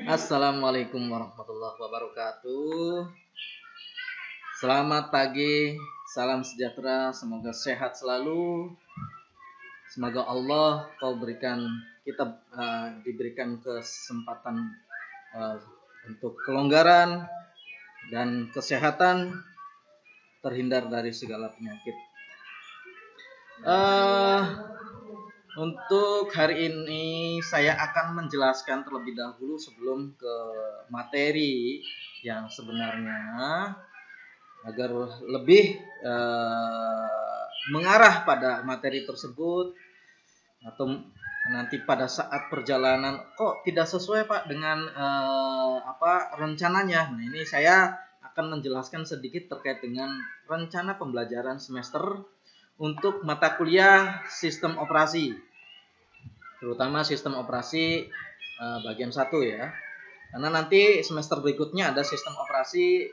Assalamualaikum warahmatullahi wabarakatuh. Selamat pagi, salam sejahtera, semoga sehat selalu. Semoga Allah diberikan kesempatan untuk kelonggaran dan kesehatan, terhindar dari segala penyakit. Untuk hari ini saya akan menjelaskan terlebih dahulu sebelum ke materi yang sebenarnya, agar lebih mengarah pada materi tersebut, atau nanti pada saat perjalanan kok tidak sesuai Pak dengan rencananya. Nah, ini saya akan menjelaskan sedikit terkait dengan rencana pembelajaran semester untuk mata kuliah sistem operasi, terutama sistem operasi bagian 1 ya. Karena nanti semester berikutnya ada sistem operasi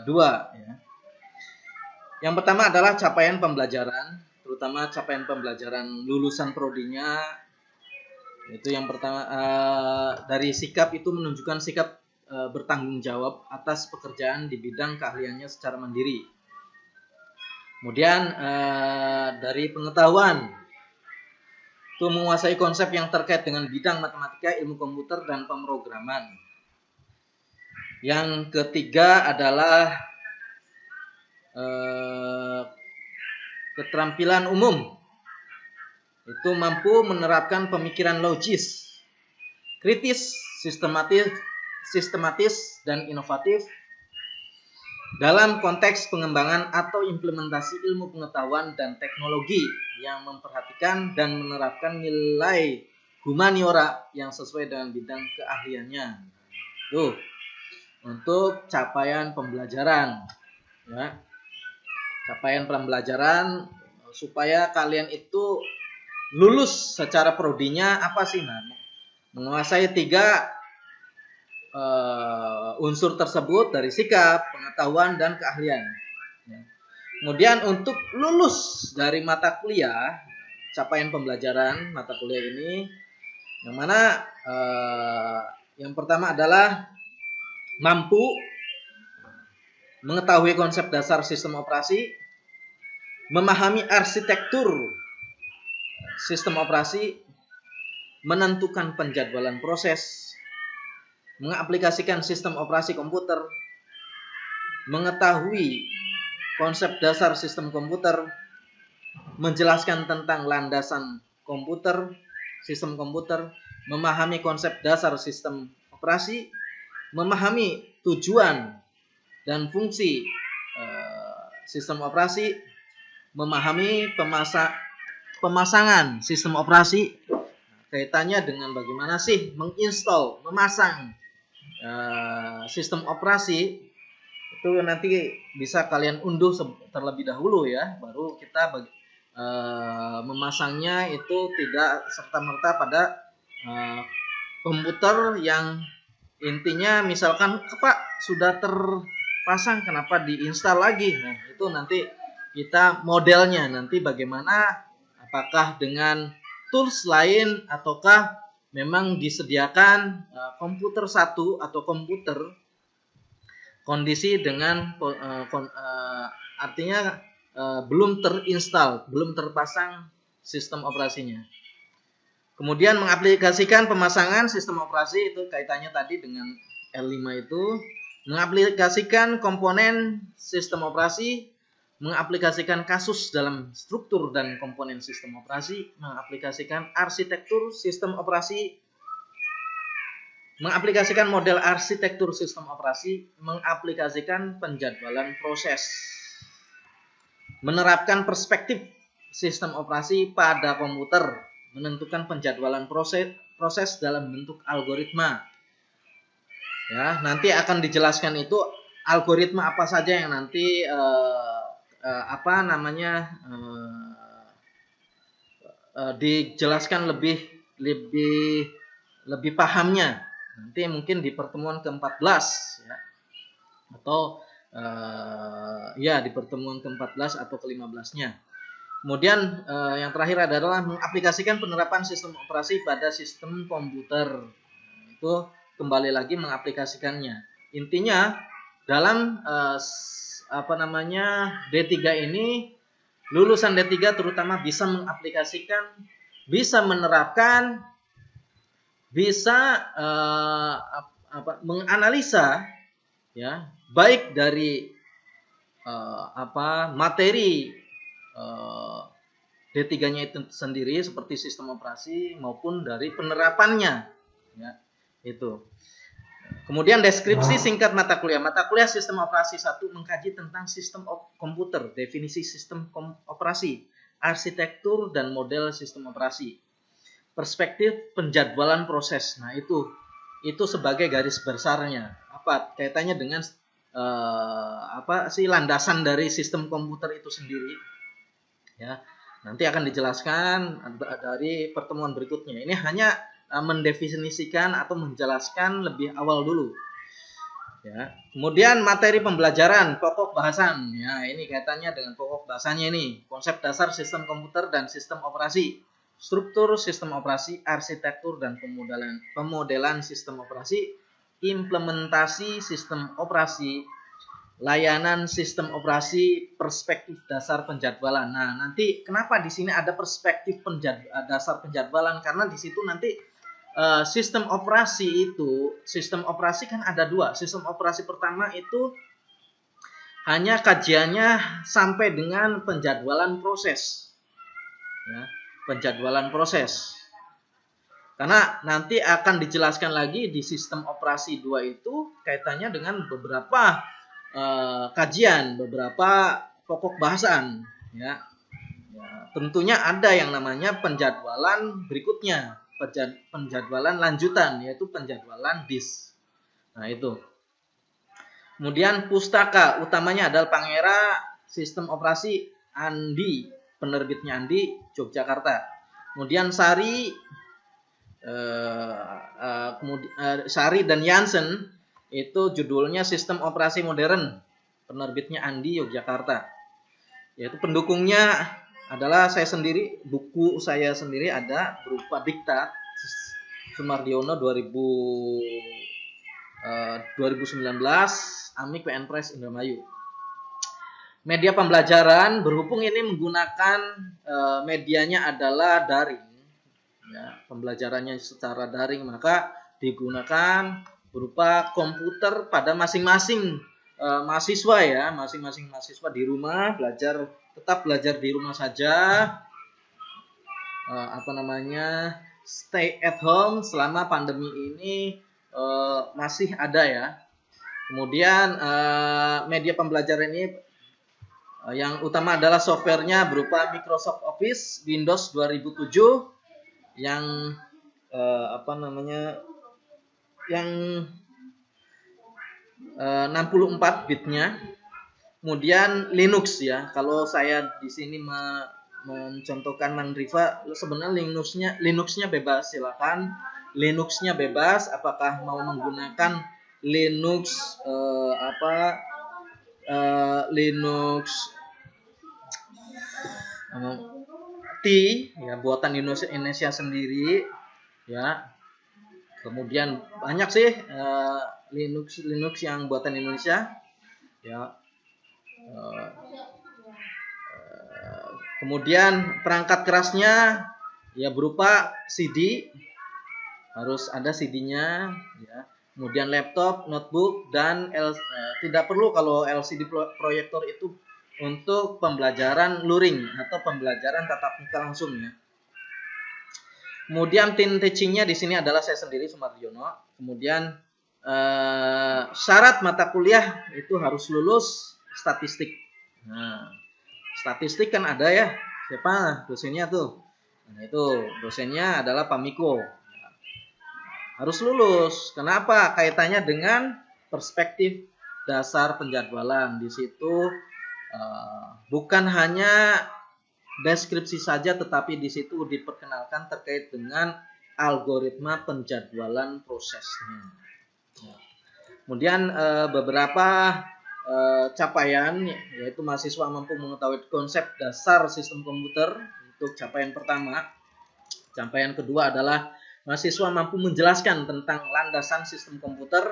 2 ya. Yang pertama adalah capaian pembelajaran, terutama capaian pembelajaran lulusan prodinya. Itu yang pertama, dari sikap itu menunjukkan sikap bertanggung jawab atas pekerjaan di bidang keahliannya secara mandiri. Kemudian dari pengetahuan, itu menguasai konsep yang terkait dengan bidang matematika, ilmu komputer, dan pemrograman. Yang ketiga adalah keterampilan umum, itu mampu menerapkan pemikiran logis, kritis, sistematis dan inovatif dalam konteks pengembangan atau implementasi ilmu pengetahuan dan teknologi yang memperhatikan dan menerapkan nilai humaniora yang sesuai dengan bidang keahliannya. Tuh, untuk capaian pembelajaran ya. Capaian pembelajaran supaya kalian itu lulus secara prodinya apa sih? Nah, menguasai 3 unsur tersebut dari sikap, pengetahuan, dan keahlian. Kemudian untuk lulus dari mata kuliah, capaian pembelajaran mata kuliah ini, yang mana yang pertama adalah mampu mengetahui konsep dasar sistem operasi, memahami arsitektur sistem operasi, menentukan penjadwalan proses, mengaplikasikan sistem operasi komputer, mengetahui konsep dasar sistem komputer, menjelaskan tentang landasan komputer, sistem komputer, memahami konsep dasar sistem operasi, memahami tujuan dan fungsi sistem operasi, memahami pemasangan sistem operasi, kaitannya dengan bagaimana sih menginstal, memasang sistem operasi. Itu nanti bisa kalian unduh terlebih dahulu ya, baru kita memasangnya itu tidak serta-merta pada komputer yang intinya misalkan Pak sudah terpasang kenapa diinstal lagi. Nah, itu nanti kita modelnya nanti bagaimana, apakah dengan tools lain ataukah memang disediakan komputer satu atau komputer kondisi dengan artinya belum terinstal, belum terpasang sistem operasinya. Kemudian mengaplikasikan pemasangan sistem operasi, itu kaitannya tadi dengan L5 itu, mengaplikasikan komponen sistem operasi, mengaplikasikan kasus dalam struktur dan komponen sistem operasi, mengaplikasikan arsitektur sistem operasi, mengaplikasikan model arsitektur sistem operasi, mengaplikasikan penjadwalan proses, menerapkan perspektif sistem operasi pada komputer, menentukan penjadwalan proses dalam bentuk algoritma. Ya, nanti akan dijelaskan itu algoritma apa saja yang nanti dijelaskan lebih pahamnya nanti mungkin di pertemuan ke-14 ya, atau di pertemuan ke-14 atau ke-15-nya. Kemudian yang terakhir adalah mengaplikasikan penerapan sistem operasi pada sistem komputer. Itu kembali lagi mengaplikasikannya. Intinya dalam D3 ini, lulusan D3 terutama bisa mengaplikasikan, bisa menerapkan, bisa menganalisa, ya, baik dari materi D3-nya itu sendiri seperti sistem operasi maupun dari penerapannya, ya, itu. Kemudian deskripsi singkat mata kuliah. Mata kuliah sistem operasi 1 mengkaji tentang sistem komputer, definisi sistem operasi, arsitektur dan model sistem operasi, perspektif penjadwalan proses. Nah, itu sebagai garis besarnya. Apa kaitannya dengan landasan dari sistem komputer itu sendiri? Ya, nanti akan dijelaskan dari pertemuan berikutnya. Ini hanya mendefinisikan atau menjelaskan lebih awal dulu. Ya. Kemudian materi pembelajaran, pokok bahasan. Ya, ini kaitannya dengan pokok bahasanya ini. Konsep dasar sistem komputer dan sistem operasi, struktur sistem operasi, arsitektur dan pemodelan sistem operasi, implementasi sistem operasi, layanan sistem operasi, perspektif dasar penjadwalan. Nah, nanti kenapa di sini ada perspektif dasar penjadwalan? Karena di situ nanti sistem operasi kan ada 2. Sistem operasi pertama itu hanya kajiannya sampai dengan penjadwalan proses. Ya, penjadwalan proses. Karena nanti akan dijelaskan lagi di sistem operasi 2 itu kaitannya dengan beberapa kajian, beberapa pokok bahasan, ya. Tentunya ada yang namanya penjadwalan berikutnya, penjadwalan lanjutan, yaitu penjadwalan DIS. Nah, itu. Kemudian pustaka utamanya adalah Pangera Sistem Operasi Andi, penerbitnya Andi, Yogyakarta. Kemudian Sari dan Jansen itu judulnya Sistem Operasi Modern, penerbitnya Andi, Yogyakarta. Yaitu pendukungnya adalah saya sendiri, buku saya sendiri ada berupa Diktat Sumardiono 2019, Amik PN Press Indramayu. Media pembelajaran, berhubung ini menggunakan medianya adalah daring, ya, pembelajarannya secara daring, maka digunakan berupa komputer pada masing-masing mahasiswa, ya, masing-masing mahasiswa di rumah tetap belajar di rumah saja, stay at home selama pandemi ini masih ada, ya. Kemudian media pembelajaran ini yang utama adalah softwarenya berupa Microsoft Office Windows 2007 yang yang 64 bitnya. Kemudian Linux, ya. Kalau saya di sini mencontohkan Mandriva, sebenarnya Linuxnya bebas, silakan. Linuxnya bebas, apakah mau menggunakan Linux Linux ya, buatan Indonesia sendiri, ya. Kemudian banyak sih Linux yang buatan Indonesia, ya. Kemudian perangkat kerasnya ya berupa CD, harus ada CD-nya, ya. Kemudian laptop, notebook, dan tidak perlu kalau LCD proyektor itu untuk pembelajaran luring atau pembelajaran tatap muka langsung, ya. Kemudian tim teachingnya di sini adalah saya sendiri, Sumardiono. Kemudian syarat mata kuliah itu harus lulus statistik. Nah, statistik kan ada, ya. Siapa dosennya tuh? Nah, itu dosennya adalah Pak Miko. Harus lulus. Kenapa? Kaitannya dengan perspektif dasar penjadwalan. Di situ bukan hanya deskripsi saja, tetapi di situ diperkenalkan terkait dengan algoritma penjadwalan prosesnya. Kemudian beberapa capaian, yaitu mahasiswa mampu mengetahui konsep dasar sistem komputer untuk capaian pertama. Capaian kedua adalah mahasiswa mampu menjelaskan tentang landasan sistem komputer.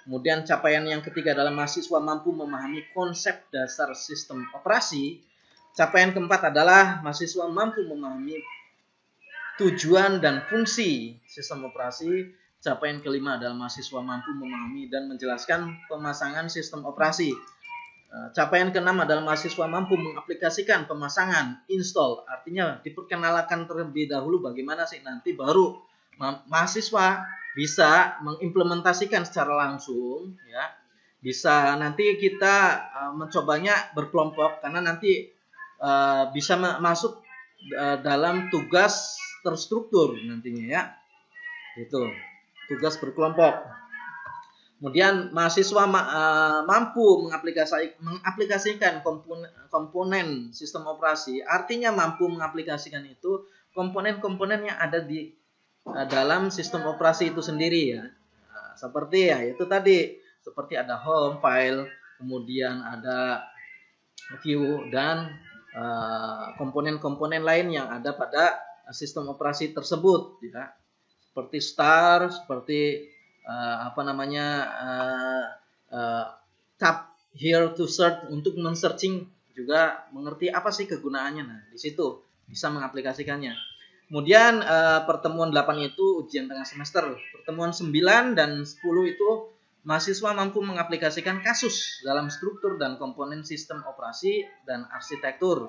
Kemudian capaian yang ketiga adalah mahasiswa mampu memahami konsep dasar sistem operasi. Capaian keempat adalah mahasiswa mampu memahami tujuan dan fungsi sistem operasi. Capaian kelima adalah mahasiswa mampu memahami dan menjelaskan pemasangan sistem operasi. Capaian keenam adalah mahasiswa mampu mengaplikasikan pemasangan, install, artinya diperkenalkan terlebih dahulu bagaimana sih nanti baru mahasiswa bisa mengimplementasikan secara langsung, ya. Bisa nanti kita mencobanya berkelompok karena nanti bisa masuk dalam tugas terstruktur nantinya, ya. Itu tugas berkelompok. Kemudian mahasiswa mampu mengaplikasikan komponen sistem operasi, artinya mampu mengaplikasikan itu komponen-komponen yang ada di dalam sistem operasi itu sendiri, ya. Seperti ya itu tadi, seperti ada home file, kemudian ada view dan komponen-komponen lain yang ada pada sistem operasi tersebut, ya. Seperti start, seperti tab here to search untuk men-searching, juga mengerti apa sih kegunaannya. Nah, di situ bisa mengaplikasikannya. Kemudian pertemuan 8 itu ujian tengah semester. Pertemuan 9 dan 10 itu mahasiswa mampu mengaplikasikan kasus dalam struktur dan komponen sistem operasi dan arsitektur.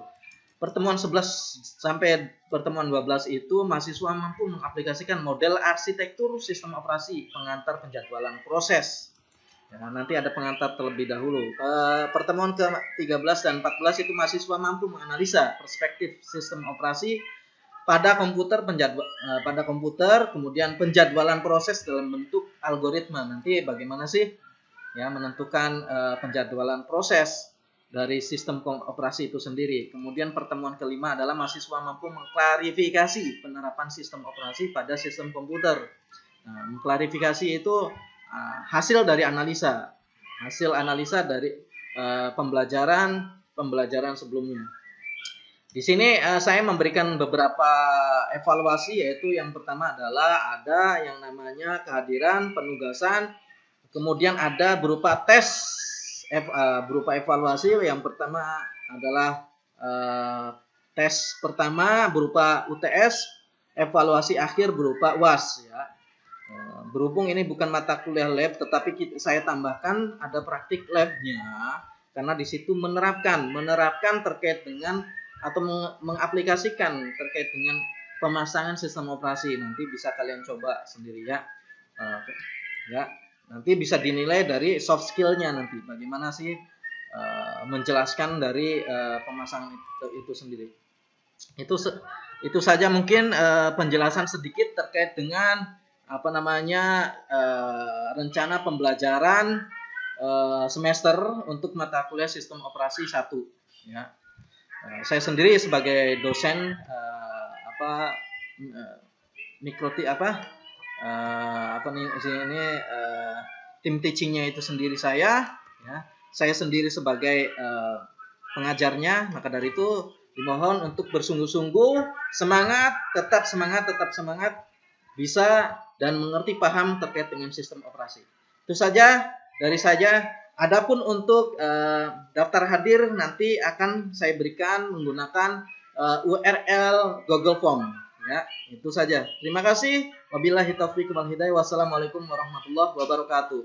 Pertemuan 11 sampai pertemuan 12 itu mahasiswa mampu mengaplikasikan model arsitektur sistem operasi, pengantar penjadwalan proses. Ya, nanti ada pengantar terlebih dahulu. Pertemuan ke-13 dan 14 itu mahasiswa mampu menganalisa perspektif sistem operasi pada komputer, kemudian penjadwalan proses dalam bentuk algoritma. Nanti bagaimana sih ya menentukan penjadwalan proses dari sistem operasi itu sendiri. Kemudian pertemuan kelima adalah mahasiswa mampu mengklarifikasi penerapan sistem operasi pada sistem komputer. Nah, mengklarifikasi itu hasil dari analisa, dari pembelajaran sebelumnya. Di sini saya memberikan beberapa evaluasi, yaitu yang pertama adalah ada yang namanya kehadiran, penugasan, kemudian ada berupa tes. Berupa evaluasi. Yang pertama adalah tes pertama berupa UTS, evaluasi akhir berupa UAS, ya. Berhubung ini bukan mata kuliah lab, tetapi saya tambahkan ada praktik labnya karena di situ menerapkan terkait dengan atau mengaplikasikan terkait dengan pemasangan sistem operasi. Nanti bisa kalian coba sendiri, ya. Ya. Nanti bisa dinilai dari soft skill-nya nanti. Bagaimana sih menjelaskan dari pemasangan itu sendiri. Itu saja mungkin penjelasan sedikit terkait dengan rencana pembelajaran semester untuk mata kuliah sistem operasi 1, ya. Saya sendiri sebagai dosen tim teachingnya itu sendiri saya, ya. Saya sendiri sebagai pengajarnya, maka dari itu dimohon untuk bersungguh-sungguh, tetap semangat, bisa dan mengerti paham terkait dengan sistem operasi. Itu saja dari saya. Adapun untuk daftar hadir nanti akan saya berikan menggunakan URL Google Form, ya. Itu saja. Terima kasih. Wabillahi taufiq wal hidayah. Wassalamualaikum warahmatullahi wabarakatuh.